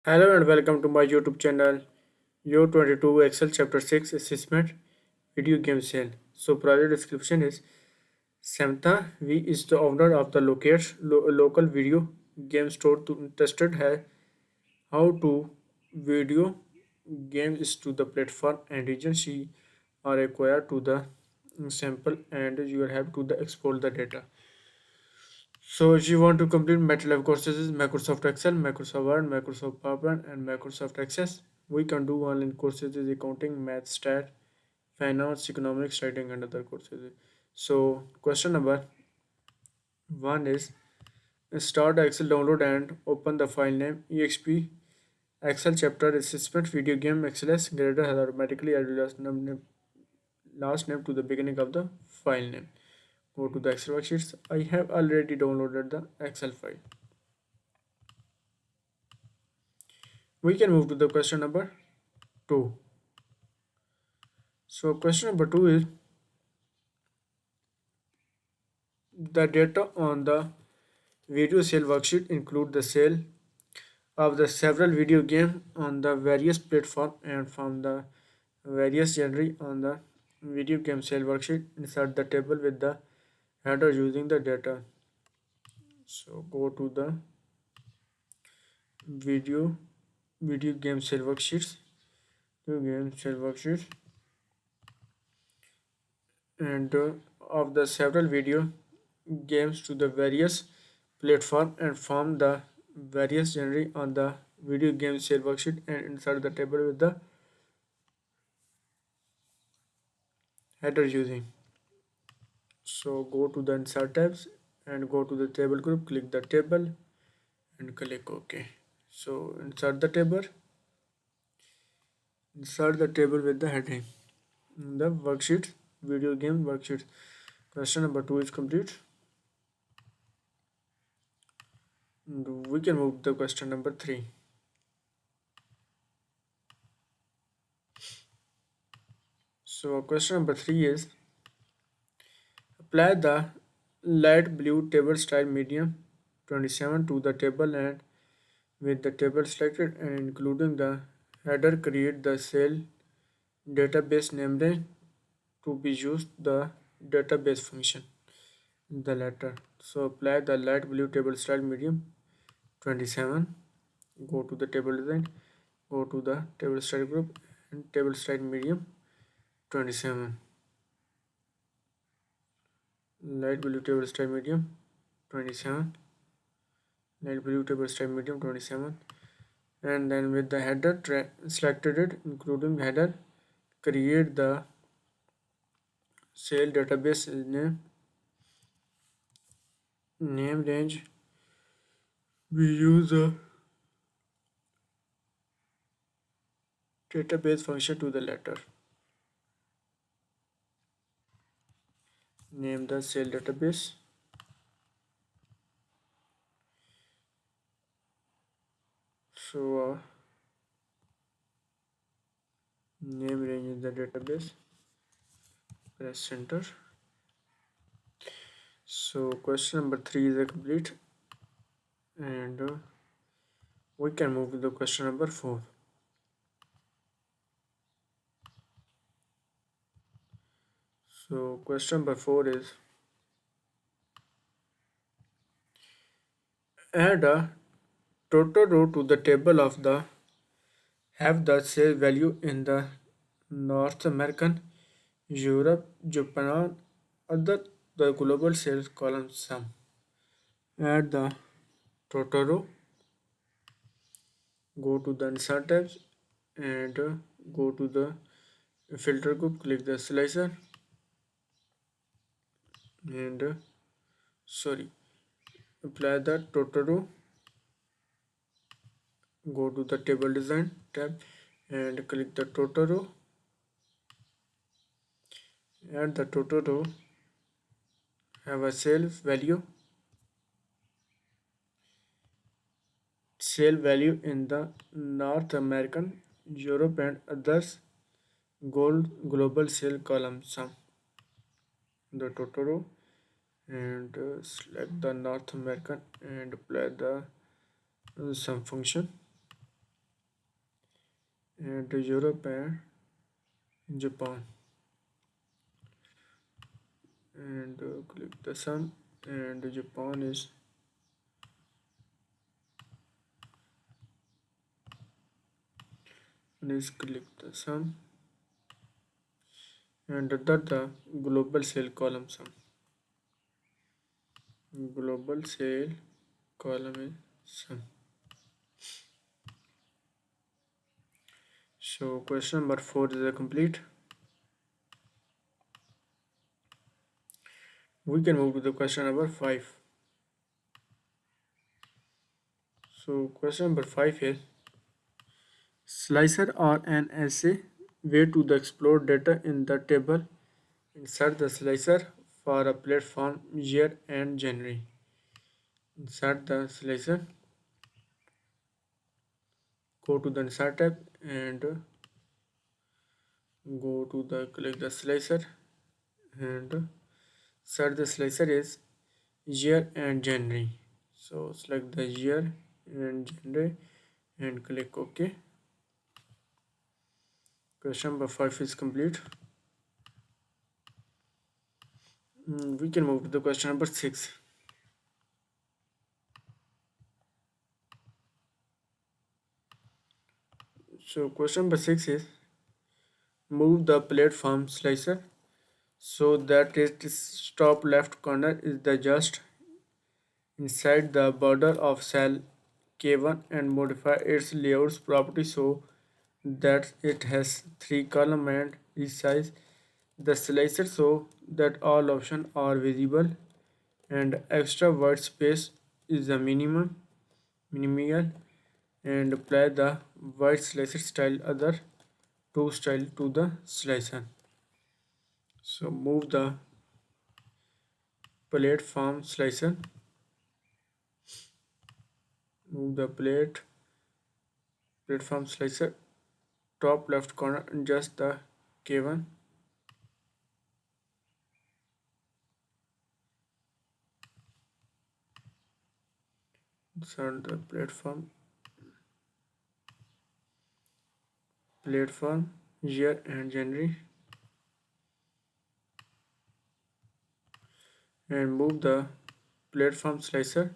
Hello and welcome to my YouTube channel YO22 Excel Chapter 6 Assessment Video Game Sale. So project description is Samantha V is the owner of the local video game store to tested how to video games to the platform and region she are required to the sample and you have to the export the data. So if you want to complete MATLAB courses is Microsoft Excel, Microsoft Word, Microsoft PowerPoint, and Microsoft Access. We can do online courses is accounting, math, stat, finance, economics, writing, and other courses. So question number one is start Excel download and open the file name exp Excel chapter assessment video game XLS grader has automatically added last name to the beginning of the file name. Go to the Excel worksheets. I have already downloaded the Excel file. We can move to the question number 2. So question number 2 is the data on the video sale worksheet include the sale of the several video games on the various platform and from the various genre on the video game sale worksheet. Insert the table with the header using the data. So go to the video video game sale worksheets, video game sale worksheets, and of the several video games to the various platform and form the various genre on the video game sale worksheet and insert the table with the header using. So go to the insert tabs and go to the table group, click the table and click OK. So insert the table with the heading. The worksheet, video game worksheet. Question number 2 is complete. And we can move to the question number 3. So question number 3 is apply the light blue table style medium 27 to the table and with the table selected and including the header create the cell database name range to be used the database function the letter. So apply the light blue table style medium 27, go to the table design, go to the table style group and table style medium 27, light blue table style medium 27, light blue table style medium 27, and then with the header selected it including header create the cell database name range. We use a database function to the letter. Name the cell database. So name range is the database. Press enter. So question number 3 is complete, and we can move to the question number 4. So question number 4 is add a total row to the table of the have the sale value in the North American, Europe, Japan, other the global sales column sum. Add the total row, go to the insert tabs and go to the filter group, click the slicer and sorry, apply the total row, go to the table design tab and click the total row, add the total row, have a sale value in the North American, Europe and others gold global sale column sum the total row and select the North American and apply the sum function and Europe and Japan, and click the sun, and Japan is click the sun, and the global sale column sum. Global sale column is sum. So question number 4 is a complete. We can move to the question number 5. So question number 5 is slicer or an essay way to the explore data in the table. Insert the slicer for a platform year and January. Insert the slicer. Go to the insert tab and go to the click the slicer and search the slicer is year and January. So select the year and January and click OK. Question number 5 is complete. We can move to the question number 6. So question number 6 is move the platform slicer so that its top left corner is the just inside the border of cell K1 and modify its layouts property so that it has 3 column and resize the slicer so that all options are visible and extra white space is the minimal and apply the white slicer style other two style to the slicer. So move the platform slicer, move the platform slicer top left corner and just the K1. Insert the platform year and January and move the platform slicer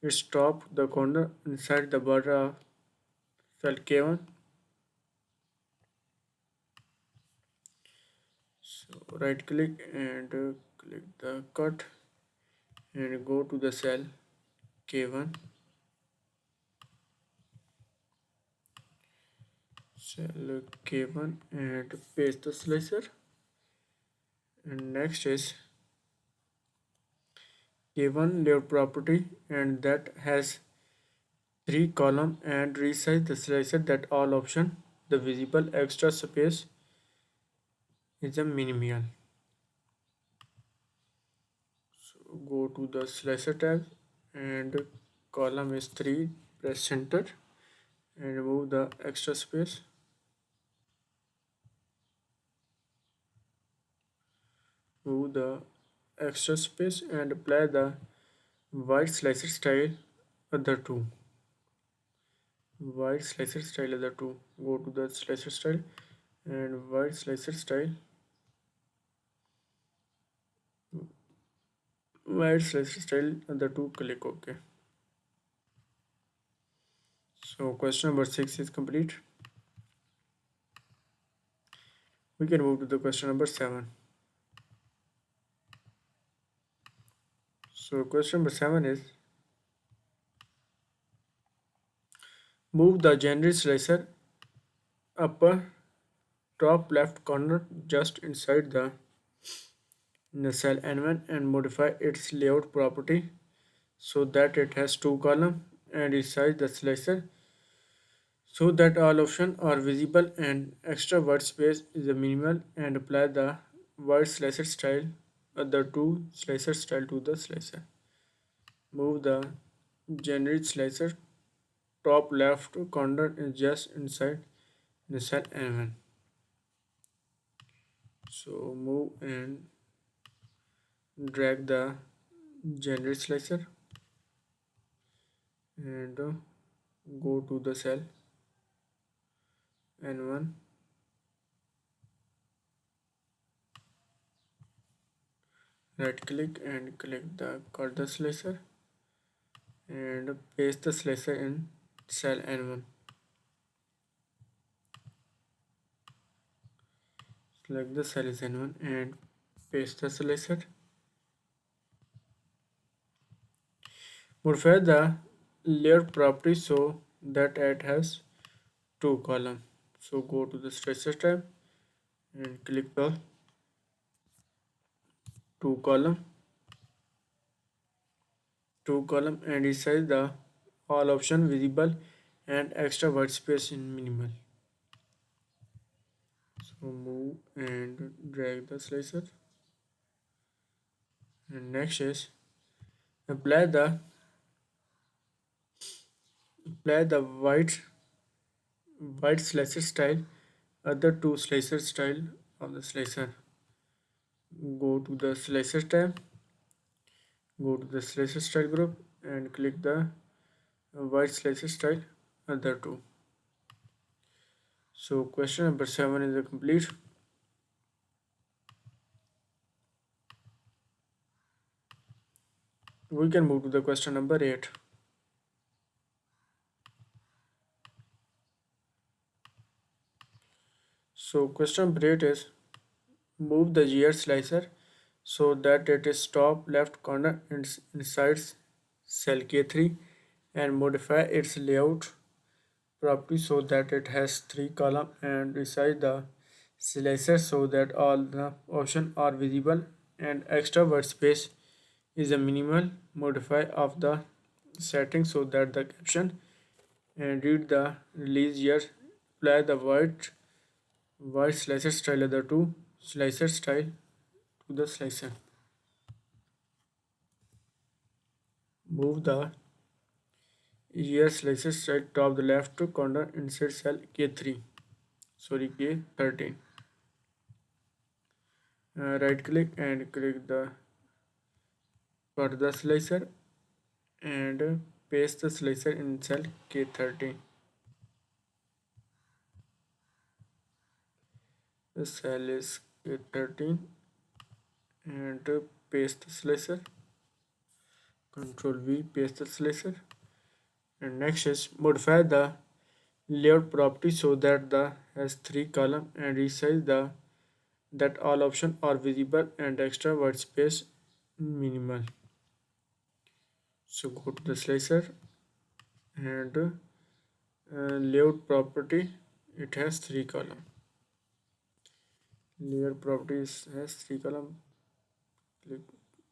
its top the corner inside the border of cell K1. So right click and click the cut and go to the cell K1, cell K1 and paste the slicer. And next is K1 layout property and that has 3 column and resize the slicer that all option the visible extra space is a minimal. So go to the slicer tab and column is 3, press center and remove the extra space. Move the extra space and apply the white slicer style other two. White slicer style other two. Go to the slicer style and white slicer style. White slicer style other two. Click OK. So question number 6 is complete. We can move to the question number 7. So question number 7 is move the January slicer upper top left corner just inside the cell N1 and modify its layout property so that it has 2 columns and resize the slicer so that all options are visible and extra white space is a minimal and apply the white slicer style other two slicer style to the slicer. Move the generic slicer top left corner is just inside the cell N1. So move and drag the generic slicer and go to the cell N1. Right click and click the cut the slicer and paste the slicer in cell N1. Select the cell is N1 and paste the slicer. Modify the layer property so that it has two columns. So go to the slicer tab and click the two column, and resize the all option visible and extra white space in minimal. So move and drag the slicer. And next is apply the white slicer style, other two slicer style of the slicer. Go to the slicer tab, go to the slicer style group and click the white slicer style other two. So question number 7 is complete. We can move to the question number 8. So question number 8 is move the gear slicer so that it is top left corner inside cell K3 and modify its layout property so that it has three columns and resize the slicer so that all the options are visible and extra word space is a minimal. Modify of the setting so that the caption and read the release year. Apply the white slicer style other two slicer style to the slicer. Move the year slicer style top the left corner inside cell K3. Sorry, K13. Right click and click the cut the slicer and paste the slicer in cell K13. The cell is K13 and paste the slicer. Control V, paste the slicer. And next is modify the layout property so that the has three column and resize the that all options are visible and extra white space minimal. So go to the slicer and layout property, it has three column. Layout properties has three column. Click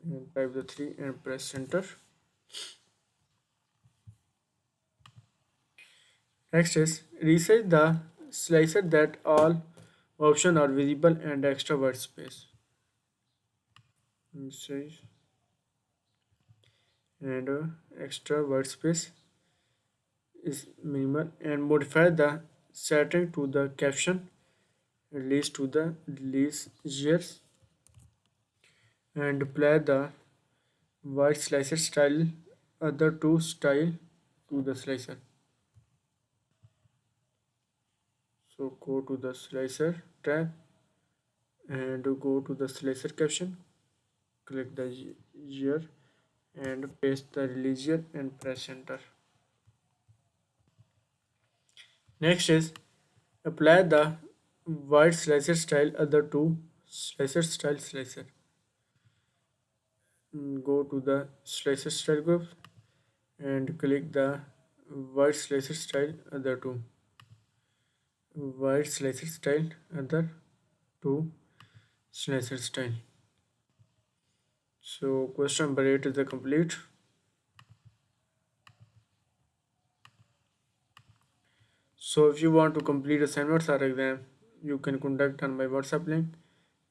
and type the 3 and press enter. Next is resize the slicer that all options are visible and extra white space. Resize and extra white space is minimal and modify the setting to the caption release to the release years and apply the white slicer style other two style to the slicer. So go to the slicer tab and go to the slicer caption, click the year and paste the release year and press enter. Next is apply the white slicer style other two slicer style slicer. Go to the slicer style group and click the white slicer style other two white slicer style other two slicer style. So question number 8 is the complete. So if you want to complete assignments or exam, you can contact on my WhatsApp link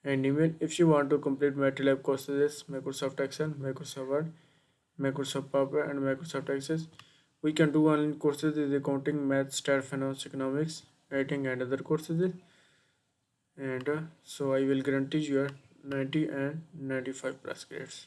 and email. If you want to complete MylTLab courses, Microsoft Excel, Microsoft Word, Microsoft Power and Microsoft Access, we can do online courses is accounting, math, stat, finance, economics, writing and other courses. And so I will guarantee you 90 and 95 plus grades.